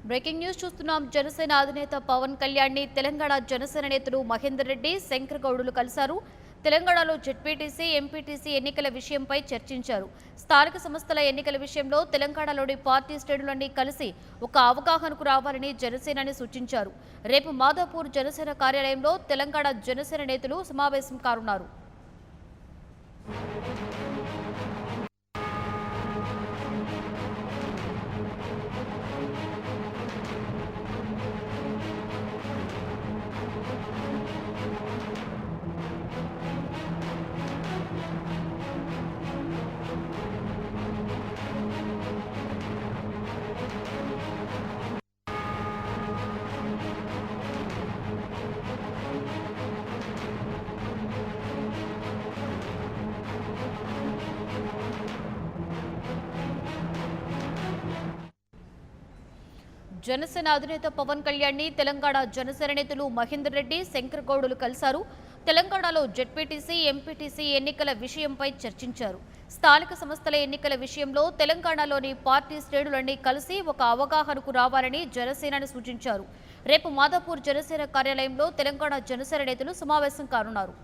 Breaking news చూస్తున్నాం. జనసేన అధినేత పవన్ కళ్యాణ్ ని తెలంగాణ జనసేన నేతలు మహేందర్ రెడ్డి, శంకర్ గౌడులు కలిశారు. తెలంగాణలో జెడ్పీటీసీ, ఎంపీటీసీ ఎన్నికల విషయంపై చర్చించారు. స్థానిక సంస్థల ఎన్నికల విషయంలో తెలంగాణలోని పార్టీ శ్రేణులన్నీ కలిసి ఒక అవగాహనకు రావాలని జనసేనని సూచించారు. రేపు మాదాపూర్ జనసేన కార్యాలయంలో తెలంగాణ జనసేన నేతలు సమావేశం కానున్నారు. జనసేన అధినేత పవన్ కళ్యాణ్ ని తెలంగాణ జనసేన నేతలు మహేందర్ రెడ్డి, శంకర్ గౌడులు కలిశారు. తెలంగాణలో జెడ్పీటీసీ, ఎంపీటీసీ ఎన్నికల విషయంపై చర్చించారు. స్థానిక సంస్థల ఎన్నికల విషయంలో తెలంగాణలోని పార్టీ శ్రేణులన్నీ కలిసి ఒక అవగాహనకు రావాలని జనసేనని సూచించారు. రేపు మాదాపూర్ జనసేన కార్యాలయంలో తెలంగాణ జనసేన నేతలు సమావేశం కానున్నారు.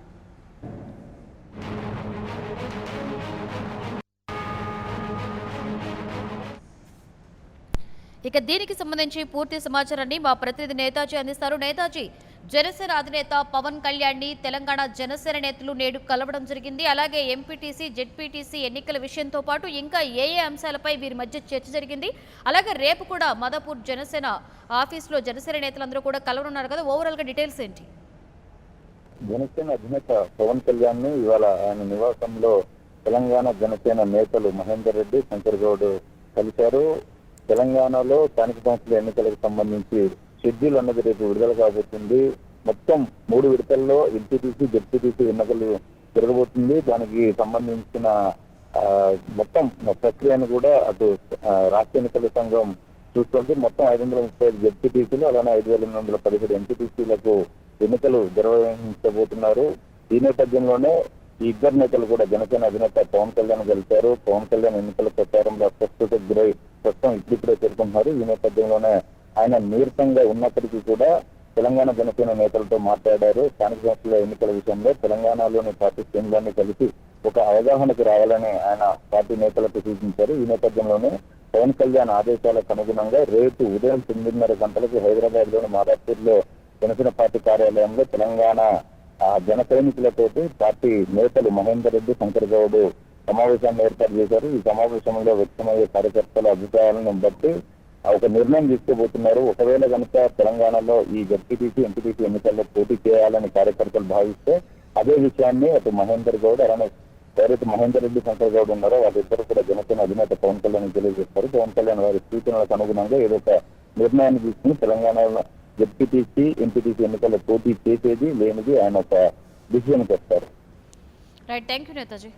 ఇక దీనికి సంబంధించి పూర్తి సమాచారాన్ని మా ప్రతినిధి నేతాజీ అందిస్తారు. నేతాజీ, జనసేన అధినేత పవన్ కళ్యాణ్ ని తెలంగాణ జనసేన నేతలు నేడు కలవడం జరిగింది. అలాగే ఎంపీటీసీ, జెడ్పీటీసీ ఎన్నికల విషయంతో పాటు ఇంకా ఏ అంశాలపై వీరి మధ్య చర్చ జరిగింది? అలాగే రేపు కూడా మాదాపూర్ జనసేన ఆఫీసులో జనసేన నేతలందరూ కూడా కలవనున్నారు కదా, ఓవరాల్ గా డీటెయిల్స్ ఏంటి? జనసేన అధినేత పవన్ కళ్యాణ్ ని ఇవాళ ఆయన నివాసంలో తెలంగాణ జనసేన నేతలు మహేందర్ రెడ్డి, శంకర్ గౌడ్ కలిశారు. తెలంగాణలో స్థానిక సంస్థల ఎన్నికలకు సంబంధించి షెడ్యూల్ అన్నది రేపు విడుదల కాబోతుంది. మొత్తం 3 విడతల్లో ఎంపీటీసీ, జెడ్పీటీసీ ఎన్నికలు జరగబోతుంది. దానికి సంబంధించిన మొత్తం ప్రక్రియను కూడా అటు రాష్ట్ర ఎన్నికల సంఘం చూస్తుంది. మొత్తం 535 జెడ్పీటీసీలు, అలానే 5817 ఎంపీటీసీలకు ఎన్నికలు నిర్వహించబోతున్నారు. ఈ నేపథ్యంలోనే ఈ ఇద్దరు నేతలు కూడా జనసేన అధినేత పవన్ కళ్యాణ్ కలిశారు. పవన్ కళ్యాణ్ ఎన్నికల ప్రచారంలో అస్వస్థతకు గురై ప్రస్తుతం ఇప్పుడిప్పుడే చేరుకుంటున్నారు. ఈ నేపథ్యంలోనే ఆయన నీరసంగా ఉన్నప్పటికీ కూడా తెలంగాణ జనసేన నేతలతో మాట్లాడారు. స్థానిక సంస్థల ఎన్నికల విషయంలో తెలంగాణలోని పార్టీ శ్రేణులన్నీ కలిసి ఒక అవగాహనకు రావాలని ఆయన పార్టీ నేతలకు సూచించారు. ఈ నేపథ్యంలోనే పవన్ కళ్యాణ్ ఆదేశాలకు అనుగుణంగా రేపు ఉదయం 9:30 గంటలకు హైదరాబాద్ లోని మాదాపూర్ లో జనసేన పార్టీ కార్యాలయంలో తెలంగాణ జన సైనికులతోటి పార్టీ నేతలు మహేందర్ రెడ్డి, శంకర్ గౌడ్ సమావేశాన్ని ఏర్పాటు చేశారు. ఈ సమావేశంలో వ్యక్తమయ్యే కార్యకర్తల అభిప్రాయాలను బట్టి ఒక నిర్ణయం తీసుకోబోతున్నారు. ఒకవేళ కనుక తెలంగాణలో ఈ జెడ్పీటీసీ, ఎంపీటీసీ ఎన్నికల్లో పోటీ చేయాలని కార్యకర్తలు భావిస్తే అదే విషయాన్ని అటు మహేందర్ గౌడ్, అలానే ఎవరైతే మహేందర్ రెడ్డి, శంకర్ గౌడ్ ఉన్నారో వాళ్ళిద్దరు కూడా జనసేన అధినేత పవన్ కళ్యాణ్ తెలియజేస్తారు. పవన్ కళ్యాణ్ వారి సూచనలకు అనుగుణంగా ఏదో ఒక నిర్ణయాన్ని తీసుకుని తెలంగాణలో జెడ్పీటీసీ, ఎంపీటీసీ ఎన్నికల్లో పోటీ చేసేది లేనిది ఆయన ఒక డిసిజన్ చేస్తారు. Right, thank you Netaji.